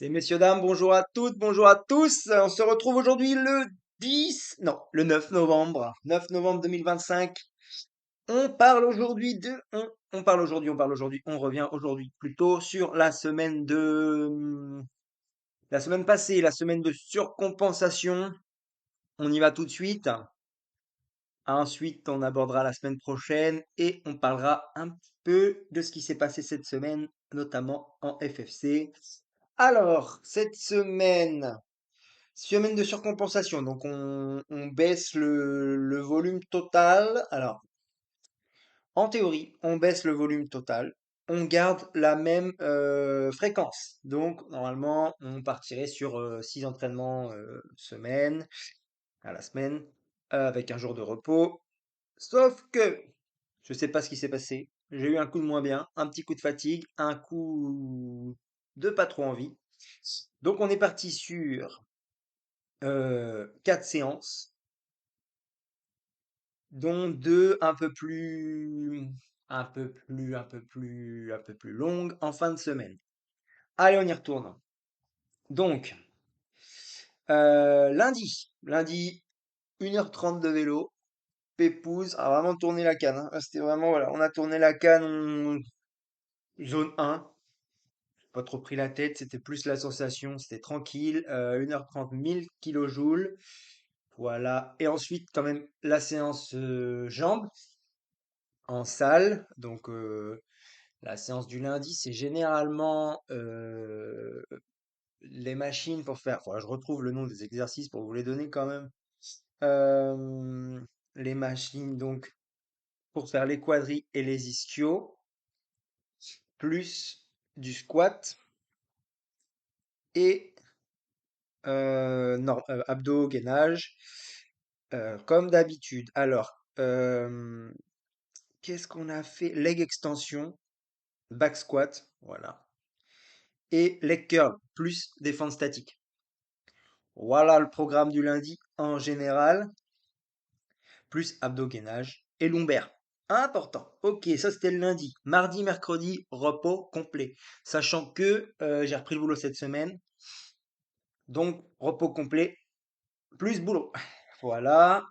C'est messieurs, dames, bonjour à toutes, bonjour à tous. On se retrouve aujourd'hui le 10, non, le 9 novembre. 9 novembre 2025. On revient aujourd'hui plutôt sur la semaine la semaine passée, la semaine de surcompensation. On y va tout de suite. Ensuite, on abordera la semaine prochaine et on parlera un petit peu de ce qui s'est passé cette semaine, notamment en FFC. Alors, semaine de surcompensation, donc on baisse le volume total. Alors, en théorie, on baisse le volume total, on garde la même fréquence. Donc, normalement, on partirait sur 6 entraînements semaine, à la semaine, avec un jour de repos. Sauf que, je sais pas ce qui s'est passé. J'ai eu un coup de moins bien, un petit coup de fatigue, un coup de pas trop envie. Donc, on est parti sur 4 séances, dont deux un peu plus longues en fin de semaine. Allez, on y retourne. Donc, lundi, 1h30 de vélo, pépouze, a vraiment tourné la canne, hein. C'était vraiment, voilà, on a tourné la canne zone 1, pas trop pris la tête, c'était plus la sensation, c'était tranquille, 1h30, 1000 kilojoules, voilà. Et ensuite, quand même, la séance jambes en salle, donc la séance du lundi, c'est généralement les machines pour faire. Faudra que je retrouve le nom des exercices pour vous les donner quand même. Euh, les machines, donc, pour faire les quadris et les ischios, plus du squat et abdos, gainage, comme d'habitude. Alors, qu'est-ce qu'on a fait? Leg extension, back squat, voilà. Et leg curl, plus défense statique. Voilà le programme du lundi en général, plus abdos-gainage et lombaire. Important. Ok, ça c'était le lundi. Mardi, mercredi, repos complet. Sachant que j'ai repris le boulot cette semaine, donc repos complet plus boulot. Voilà.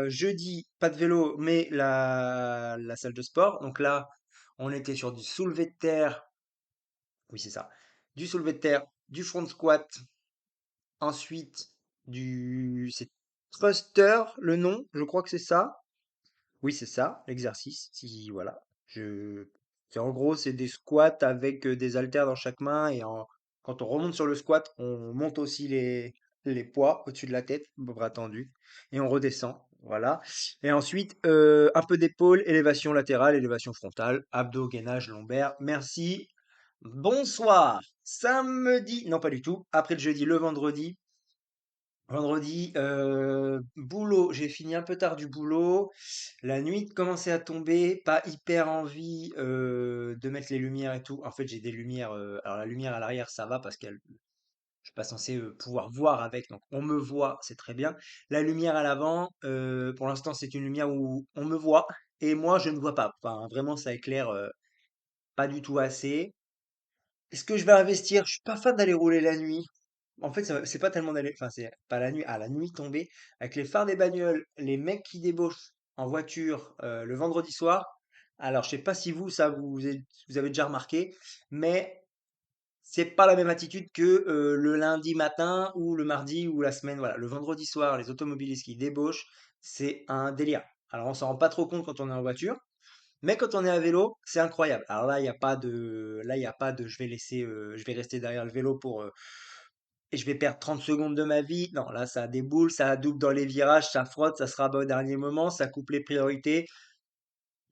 Jeudi, pas de vélo, mais la salle de sport. Donc là, on était sur du soulevé de terre. Oui, c'est ça. Du soulevé de terre, du front squat. Ensuite, c'est thruster, le nom, je crois que c'est ça. Oui, c'est ça, l'exercice. Si, voilà. En gros, c'est des squats avec des haltères dans chaque main quand on remonte sur le squat, on monte aussi les poids au-dessus de la tête, bras tendus, et on redescend. Voilà. Et ensuite, un peu d'épaule, élévation latérale, élévation frontale, abdos, gainage, lombaire. Merci. Bonsoir. Samedi, non pas du tout. Après le jeudi, le vendredi. Vendredi, boulot, j'ai fini un peu tard du boulot. La nuit commençait à tomber, pas hyper envie de mettre les lumières et tout. En fait, j'ai des lumières. Alors la lumière à l'arrière, ça va parce qu'elle, je suis pas censé pouvoir voir avec, donc on me voit, c'est très bien. La lumière à l'avant, pour l'instant, c'est une lumière où on me voit et moi je ne vois pas. Enfin, vraiment, ça éclaire pas du tout assez. Est-ce que je vais investir? Je suis pas fan d'aller rouler la nuit. En fait, c'est pas tellement d'aller, enfin, c'est pas la nuit, à la nuit tombée, avec les phares des bagnoles, les mecs qui débauchent en voiture le vendredi soir. Alors, je sais pas si vous avez déjà remarqué, mais c'est pas la même attitude que le lundi matin ou le mardi ou la semaine. Voilà, le vendredi soir, les automobilistes qui débauchent, c'est un délire. Alors, on s'en rend pas trop compte quand on est en voiture, mais quand on est à vélo, c'est incroyable. Alors là, il y a pas de, je vais rester derrière le vélo et je vais perdre 30 secondes de ma vie. Non, là, ça déboule, ça double dans les virages, ça frotte, ça se rabat au dernier moment, ça coupe les priorités.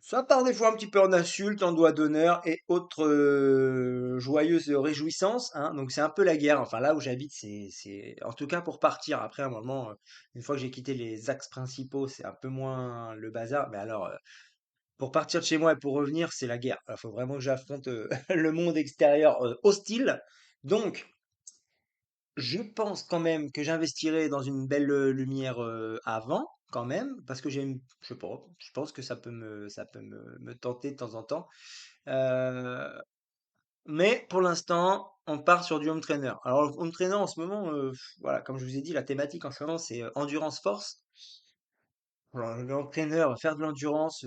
Ça part des fois un petit peu en insultes, en doigt d'honneur et autres joyeuses réjouissances, hein. Donc c'est un peu la guerre. Enfin là où j'habite, en tout cas pour partir. Après un moment, une fois que j'ai quitté les axes principaux, c'est un peu moins le bazar. Mais alors, pour partir de chez moi et pour revenir, c'est la guerre. Il faut vraiment que j'affronte le monde extérieur hostile. Donc, je pense quand même que j'investirai dans une belle lumière avant, quand même, parce que je sais pas, je pense que ça peut me tenter de temps en temps. Euh, Mais pour l'instant, on part sur du home trainer. Alors, le home trainer en ce moment, voilà, comme je vous ai dit, la thématique en ce moment, c'est endurance force. Alors, l'entraîneur, faire de l'endurance,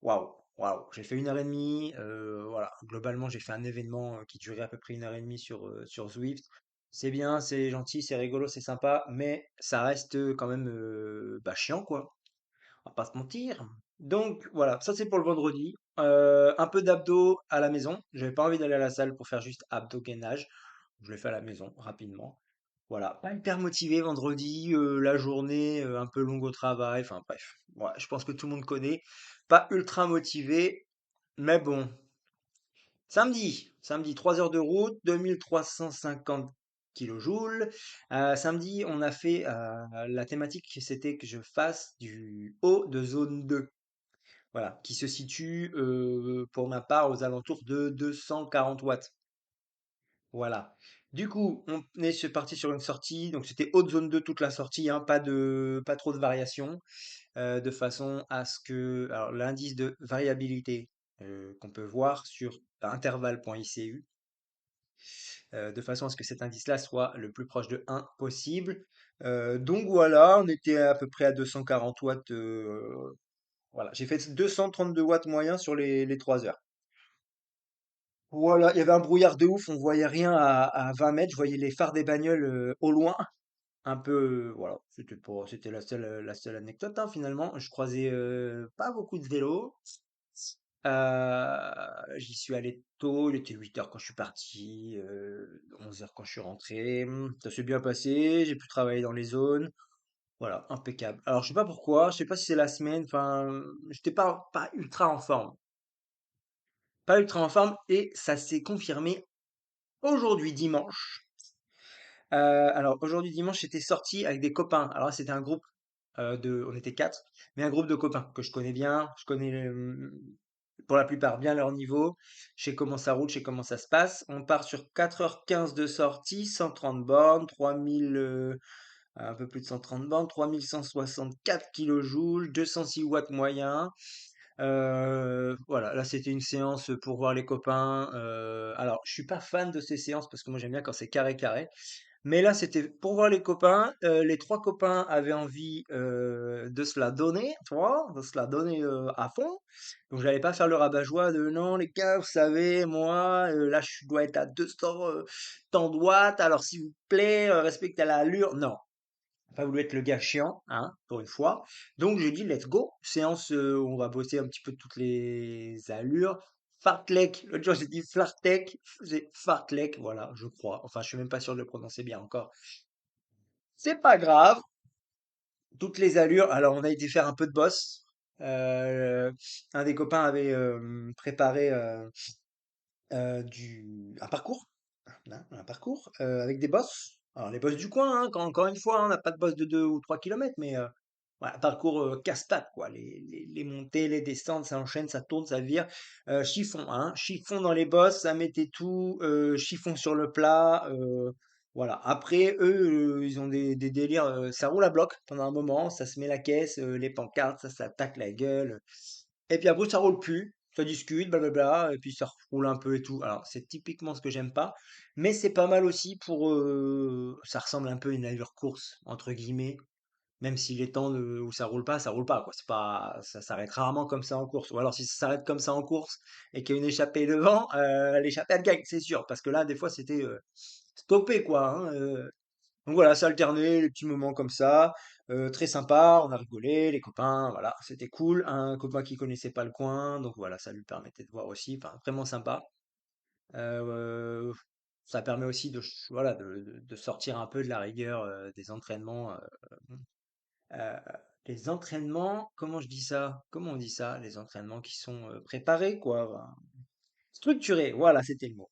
waouh, waouh. J'ai fait 1 heure et demie. Voilà, globalement, j'ai fait un événement qui durait à peu près 1 heure et demie sur Zwift. C'est bien, c'est gentil, c'est rigolo, c'est sympa, mais ça reste quand même bah, chiant, quoi. On va pas se mentir. Donc voilà, ça c'est pour le vendredi. Un peu d'abdos à la maison. J'avais pas envie d'aller à la salle pour faire juste abdos gainage. Je l'ai fait à la maison rapidement. Voilà, pas hyper motivé vendredi, la journée un peu longue au travail. Enfin bref, ouais, je pense que tout le monde connaît. Pas ultra motivé, mais bon. Samedi, 3 heures de route, 2350 kilojoules. Samedi, on a fait la thématique, c'était que je fasse du haut de zone 2. Voilà, qui se situe pour ma part aux alentours de 240 watts. Voilà. Du coup, on est parti sur une sortie, donc c'était haute zone 2 toute la sortie, hein, pas trop de variations, de façon à ce que, alors l'indice de variabilité qu'on peut voir sur intervalle.icu, de façon à ce que cet indice-là soit le plus proche de 1 possible. Donc voilà, on était à peu près à 240 watts. Voilà, j'ai fait 232 watts moyens sur les 3 heures. Voilà, il y avait un brouillard de ouf, on voyait rien à 20 mètres, je voyais les phares des bagnoles au loin, un peu, voilà, c'était la seule anecdote, hein, finalement. Je croisais pas beaucoup de vélos. J'y suis allé tôt, il était 8 heures quand je suis parti, 11 heures quand je suis rentré. Ça s'est bien passé, j'ai pu travailler dans les zones. Voilà, impeccable. Alors, je sais pas pourquoi, je sais pas si c'est la semaine, enfin, j'étais pas ultra en forme. Pas ultra en forme, et ça s'est confirmé aujourd'hui dimanche. Alors aujourd'hui dimanche, j'étais sorti avec des copains. Alors là, c'était un groupe on était quatre, mais un groupe de copains que je connais bien. Je connais pour la plupart bien leur niveau. Je sais comment ça roule, je sais comment ça se passe. On part sur 4h15 de sortie, 130 bornes, 3000, un peu plus de 130 bornes, 3164 kilojoules, 206 watts moyens. Voilà, là c'était une séance pour voir les copains. Alors, je suis pas fan de ces séances parce que moi j'aime bien quand c'est carré carré. Mais là, c'était pour voir les copains. Les trois copains avaient envie de se la donner, tu vois, de se la donner à fond. Donc, j'allais pas faire le rabat-joie de non, les gars, vous savez, moi, là, je dois être à 200 tant de watts. Alors, s'il vous plaît, respectez l'allure. Non, pas voulu être le gars chiant, hein, pour une fois. Donc j'ai dit let's go, séance où on va bosser un petit peu toutes les allures. Fartlek, l'autre jour j'ai dit Flartek, c'est Fartlek, voilà, je crois. Enfin, je suis même pas sûr de le prononcer bien encore. C'est pas grave, toutes les allures. Alors on a été faire un peu de boss. Un des copains avait préparé un parcours, hein, un parcours avec des boss. Alors les boss du coin, hein, encore une fois, hein, on n'a pas de boss de 2 ou 3 kilomètres, mais voilà, parcours casse-pattes, quoi. Les montées, les descentes, ça enchaîne, ça tourne, ça vire. Chiffon, hein, chiffon dans les bosses, ça mettait tout, chiffon sur le plat. Voilà. Après, eux, ils ont des délires, ça roule à bloc pendant un moment, ça se met la caisse, les pancartes, ça s'attaque la gueule. Et puis après, ça roule plus, ça discute, blablabla, et puis ça roule un peu et tout. Alors, c'est typiquement ce que j'aime pas, mais c'est pas mal aussi pour. Ça ressemble un peu à une allure course, entre guillemets, même si les temps où ça roule pas, quoi. C'est pas, ça s'arrête rarement comme ça en course. Ou alors, si ça s'arrête comme ça en course et qu'il y a une échappée devant, l'échappée elle gagne, c'est sûr, parce que là, des fois, c'était stoppé, quoi, hein. Donc voilà, ça alternait, les petits moments comme ça, très sympa, on a rigolé, les copains, voilà, c'était cool. Un copain qui connaissait pas le coin, donc voilà, ça lui permettait de voir aussi, enfin vraiment sympa. Euh, Ça permet aussi voilà, de sortir un peu de la rigueur des entraînements. Euh, les entraînements, comment je dis ça? Comment on dit ça? Les entraînements qui sont préparés, quoi. Structurés, voilà, c'était le mot.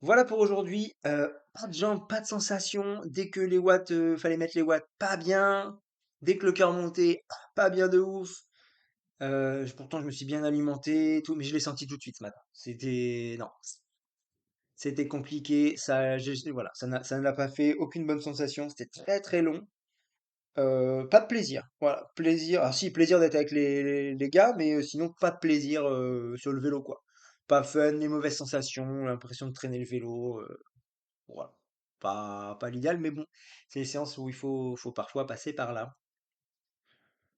Voilà pour aujourd'hui. Pas de jambes, pas de sensation. Dès que les watts, fallait mettre les watts, pas bien. Dès que le cœur montait, pas bien de ouf. Pourtant, je me suis bien alimenté, et tout, mais je l'ai senti tout de suite ce matin. Non, c'était compliqué. Voilà, ça ne l'a pas fait. Aucune bonne sensation. C'était très très long. Pas de plaisir. Voilà, plaisir. Ah si, plaisir d'être avec les gars, mais sinon pas de plaisir sur le vélo, quoi. Pas fun, les mauvaises sensations, l'impression de traîner le vélo, voilà. Pas l'idéal, mais bon, c'est les séances où faut parfois passer par là.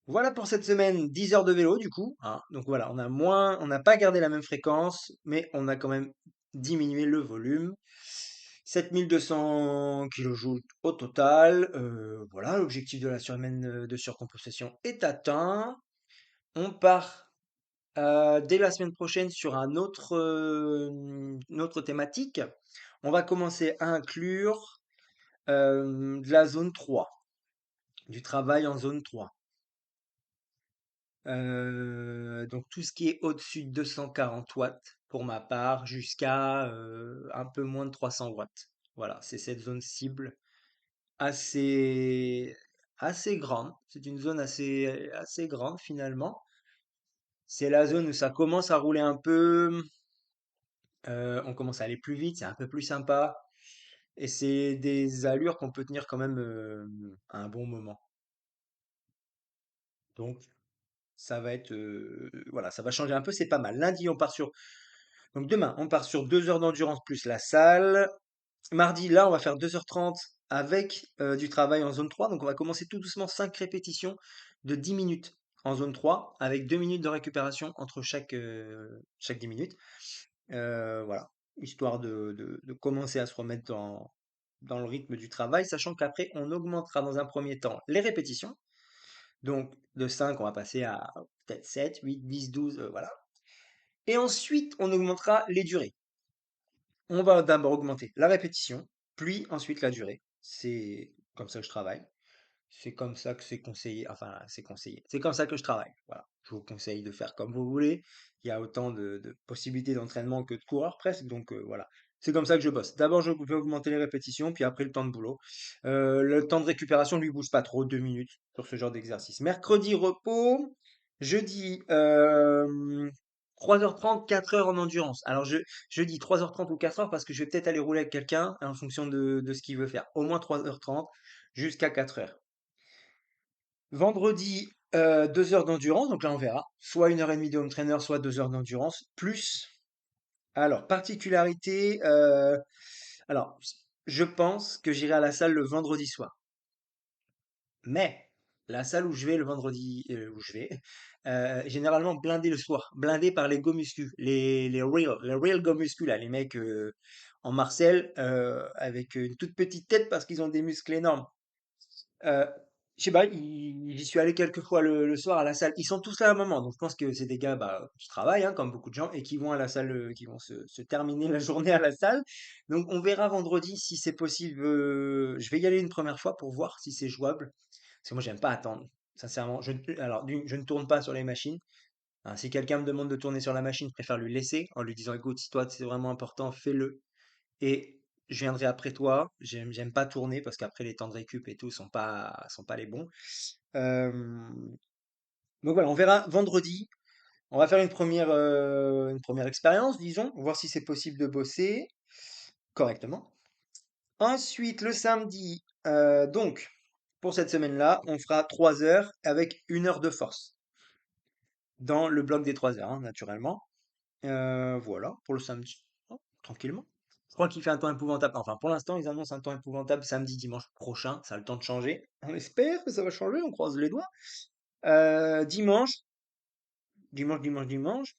Voilà pour cette semaine, 10 heures de vélo du coup, hein. Donc voilà, on n'a pas gardé la même fréquence, mais on a quand même diminué le volume. 7200 kilojoules au total. Voilà, l'objectif de la semaine de surcompensation est atteint. On part dès la semaine prochaine sur une autre thématique. On va commencer à inclure de la zone 3, du travail en zone 3. Donc tout ce qui est au-dessus de 240 watts pour ma part jusqu'à un peu moins de 300 watts. Voilà, c'est cette zone cible assez, assez grande. C'est une zone assez grande finalement. C'est la zone où ça commence à rouler un peu, on commence à aller plus vite, c'est un peu plus sympa. Et c'est des allures qu'on peut tenir quand même à un bon moment. Donc ça va être, voilà, ça va changer un peu, c'est pas mal. Lundi, donc demain, on part sur 2 heures d'endurance plus la salle. Mardi, là, on va faire 2h30 avec du travail en zone 3. Donc on va commencer tout doucement 5 répétitions de 10 minutes en zone 3 avec 2 minutes de récupération entre chaque 10 minutes. Voilà, histoire de commencer à se remettre dans le rythme du travail, sachant qu'après, on augmentera dans un premier temps les répétitions. Donc de 5, on va passer à peut-être 7, 8, 10, 12, voilà. Et ensuite, on augmentera les durées. On va d'abord augmenter la répétition, puis ensuite la durée. C'est comme ça que je travaille. C'est comme ça que c'est conseillé. Enfin, c'est conseillé. C'est comme ça que je travaille. Voilà. Je vous conseille de faire comme vous voulez. Il y a autant de possibilités d'entraînement que de coureurs presque. Donc voilà. C'est comme ça que je bosse. D'abord, je vais augmenter les répétitions, puis après le temps de boulot. Le temps de récupération lui bouge pas trop, 2 minutes sur ce genre d'exercice. Mercredi, repos. Jeudi, 3h30, 4 heures en endurance. Alors je dis 3h30 ou 4 heures parce que je vais peut-être aller rouler avec quelqu'un en fonction de ce qu'il veut faire. Au moins 3h30 jusqu'à 4 heures. Vendredi, 2 heures d'endurance, donc là on verra. Soit 1h30 de home trainer, soit 2 heures d'endurance, plus. Alors, particularité, alors, je pense que j'irai à la salle le vendredi soir. Mais la salle où je vais le vendredi, où je vais, généralement blindée le soir, blindée par les go muscu, les real go muscu là, les mecs en Marcel avec une toute petite tête parce qu'ils ont des muscles énormes. Euh, je sais pas, j'y suis allé quelques fois le soir à la salle. Ils sont tous là à un moment, donc je pense que c'est des gars bah, qui travaillent, hein, comme beaucoup de gens, et qui vont à la salle, qui vont se terminer la journée à la salle. Donc on verra vendredi si c'est possible. Je vais y aller une première fois pour voir si c'est jouable. Parce que moi, j'aime pas attendre. Sincèrement, alors, je ne tourne pas sur les machines. Hein, si quelqu'un me demande de tourner sur la machine, je préfère lui laisser en lui disant, écoute, si toi c'est vraiment important, fais-le. Et je viendrai après toi. J'aime pas tourner parce qu'après les temps de récup et tout sont pas les bons. Euh, donc voilà, on verra vendredi. On va faire une première expérience, disons, voir si c'est possible de bosser correctement. Ensuite, le samedi, donc, pour cette semaine-là, on fera 3 heures avec 1 heure de force dans le bloc des 3 heures, hein, naturellement. Voilà, pour le samedi, oh, tranquillement. Je crois qu'il fait un temps épouvantable. Enfin, pour l'instant, ils annoncent un temps épouvantable samedi, dimanche prochain. Ça a le temps de changer. On espère que ça va changer, on croise les doigts. Dimanche, dimanche,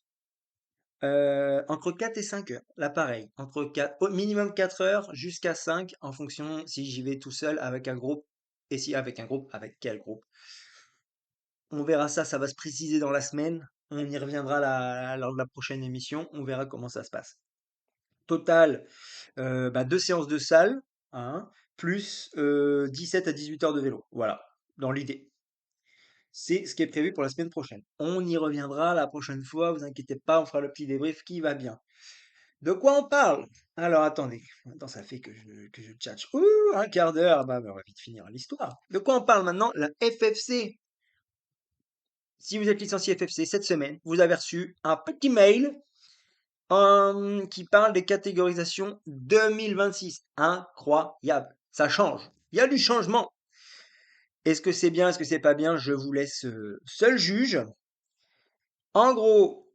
entre 4 et 5 heures. Là, pareil, entre 4, au minimum 4 heures jusqu'à 5 en fonction si j'y vais tout seul avec un groupe et si avec un groupe, avec quel groupe. On verra ça, ça va se préciser dans la semaine. On y reviendra lors de la prochaine émission. On verra comment ça se passe. Total, bah, 2 séances de salle, hein, plus 17 à 18 heures de vélo. Voilà, dans l'idée. C'est ce qui est prévu pour la semaine prochaine. On y reviendra la prochaine fois, vous inquiétez pas, on fera le petit débrief qui va bien. De quoi on parle? Alors attendez, attends, ça fait que je tchatche. Ouh, un quart d'heure, bah, on va vite finir l'histoire. De quoi on parle maintenant? La FFC. Si vous êtes licencié FFC cette semaine, vous avez reçu un petit mail qui parle des catégorisations 2026. Incroyable. Ça change. Il y a du changement. Est-ce que c'est bien, est-ce que c'est pas bien? Je vous laisse seul juge. En gros,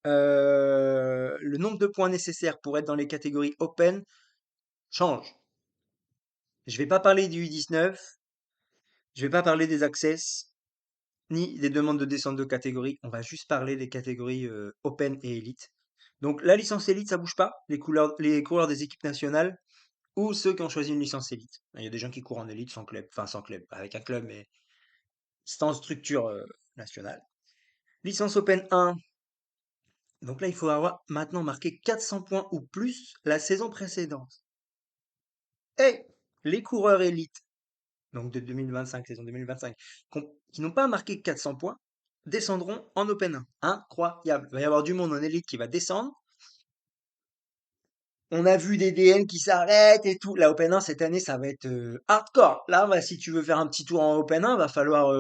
le nombre de points nécessaires pour être dans les catégories Open change. Je vais pas parler du U19, je vais pas parler des Access, ni des demandes de descente de catégorie. On va juste parler des catégories Open et Elite. Donc la licence Elite, ça bouge pas. Les coureurs des équipes nationales ou ceux qui ont choisi une licence Elite. Il y a des gens qui courent en Elite sans club, enfin sans club, avec un club, mais sans structure nationale. Licence Open 1. Donc là, il faut avoir maintenant marqué 400 points ou plus la saison précédente. Et les coureurs élites, donc de 2025, saison 2025, qui n'ont pas marqué 400 points, descendront en Open 1. Incroyable. Il va y avoir du monde en élite qui va descendre. On a vu des DN qui s'arrêtent et tout. La Open 1 cette année, ça va être hardcore. Là, bah, si tu veux faire un petit tour en Open 1, va falloir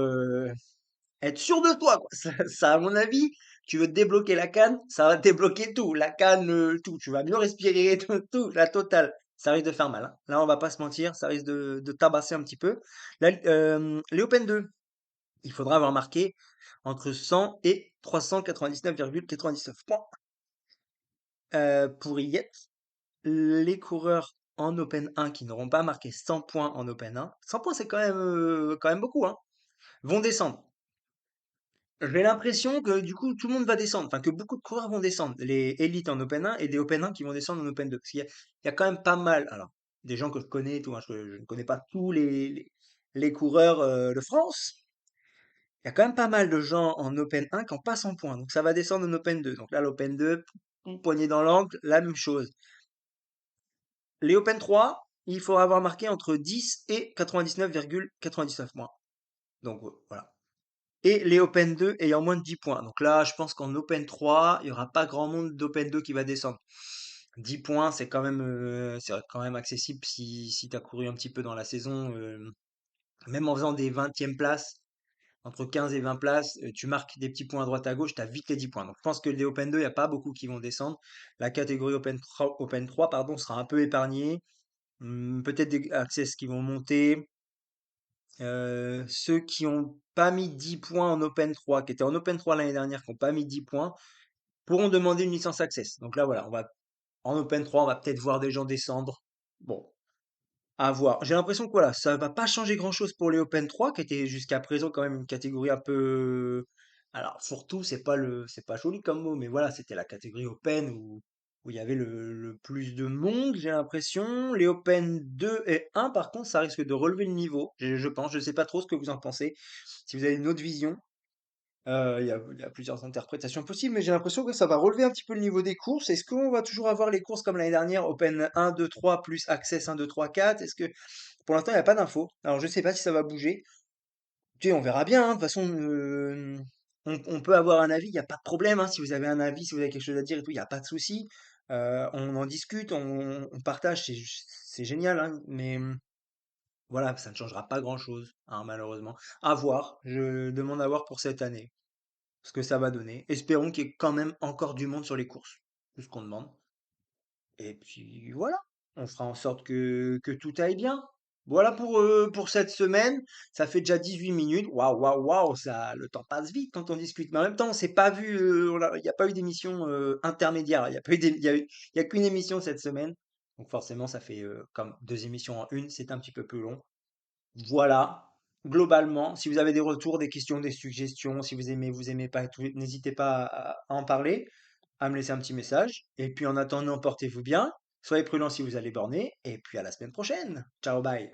être sûr de toi, quoi. Ça, à mon avis, tu veux te débloquer la canne, ça va te débloquer tout. La canne, tout. Tu vas mieux respirer, tout, la totale. Ça risque de faire mal, hein. Là, on va pas se mentir, ça risque de tabasser un petit peu. Là, les Open 2, il faudra avoir marqué entre 100 et 399,99 points pour y être. Les coureurs en Open 1 qui n'auront pas marqué 100 points en Open 1, 100 points c'est quand même beaucoup, hein, vont descendre. J'ai l'impression que du coup tout le monde va descendre, enfin que beaucoup de coureurs vont descendre, les élites en Open 1 et des Open 1 qui vont descendre en Open 2. Parce qu'il y a quand même pas mal, alors des gens que je connais et tout, hein, je ne connais pas tous les coureurs de France. Il y a quand même pas mal de gens en Open 1 qui en passent en points, donc ça va descendre en Open 2. Donc là l'Open 2, poignée dans l'angle, la même chose. Les Open 3, il faudra avoir marqué entre 10 et 99,99 points. Donc voilà. Et les Open 2 ayant moins de 10 points. Donc là, je pense qu'en Open 3, il n'y aura pas grand monde d'Open 2 qui va descendre. 10 points, c'est quand même accessible si tu as couru un petit peu dans la saison. Même en faisant des 20e places, entre 15 et 20 places, tu marques des petits points à droite à gauche, tu as vite les 10 points. Donc je pense que les Open 2, il n'y a pas beaucoup qui vont descendre. La catégorie Open 3 pardon, sera un peu épargnée. Peut-être des access qui vont monter. Ceux qui ont pas mis 10 points en Open 3, qui étaient en Open 3 l'année dernière, qui n'ont pas mis 10 points, pourront demander une licence Access. Donc là, voilà, en Open 3, on va peut-être voir des gens descendre. Bon, à voir. J'ai l'impression que voilà, ça va pas changer grand-chose pour les Open 3, qui étaient jusqu'à présent quand même une catégorie un peu. Alors, surtout, c'est pas joli comme mot, mais voilà, c'était la catégorie Open où il y avait le plus de monde, j'ai l'impression. Les Open 2 et 1, par contre, ça risque de relever le niveau, je pense. Je sais pas trop ce que vous en pensez. Si vous avez une autre vision, il y a plusieurs interprétations possibles, mais j'ai l'impression que ça va relever un petit peu le niveau des courses. Est-ce qu'on va toujours avoir les courses comme l'année dernière, Open 1, 2, 3 plus Access 1, 2, 3, 4? Est-ce que pour l'instant il n'y a pas d'infos? Alors je sais pas si ça va bouger. Tu sais, on verra bien, hein. De toute façon, on peut avoir un avis, il n'y a pas de problème, hein. Si vous avez un avis, si vous avez quelque chose à dire et tout, il n'y a pas de souci. On en discute, on partage, c'est génial, hein. Mais voilà, ça ne changera pas grand-chose, hein, malheureusement. À voir. Je demande à voir pour cette année ce que ça va donner. Espérons qu'il y ait quand même encore du monde sur les courses. C'est ce qu'on demande. Et puis voilà, on fera en sorte que tout aille bien. Voilà pour cette semaine. Ça fait déjà 18 minutes. Waouh, waouh, waouh, le temps passe vite quand on discute. Mais en même temps, on s'est pas vu, il n'y a pas eu d'émission intermédiaire. Il n'y a pas eu il y a qu'une émission cette semaine. Donc forcément, ça fait comme deux émissions en une, c'est un petit peu plus long. Voilà, globalement, si vous avez des retours, des questions, des suggestions, si vous aimez pas et tout, n'hésitez pas à en parler, à me laisser un petit message. Et puis en attendant, portez-vous bien, soyez prudents si vous allez borner, et puis à la semaine prochaine. Ciao, bye.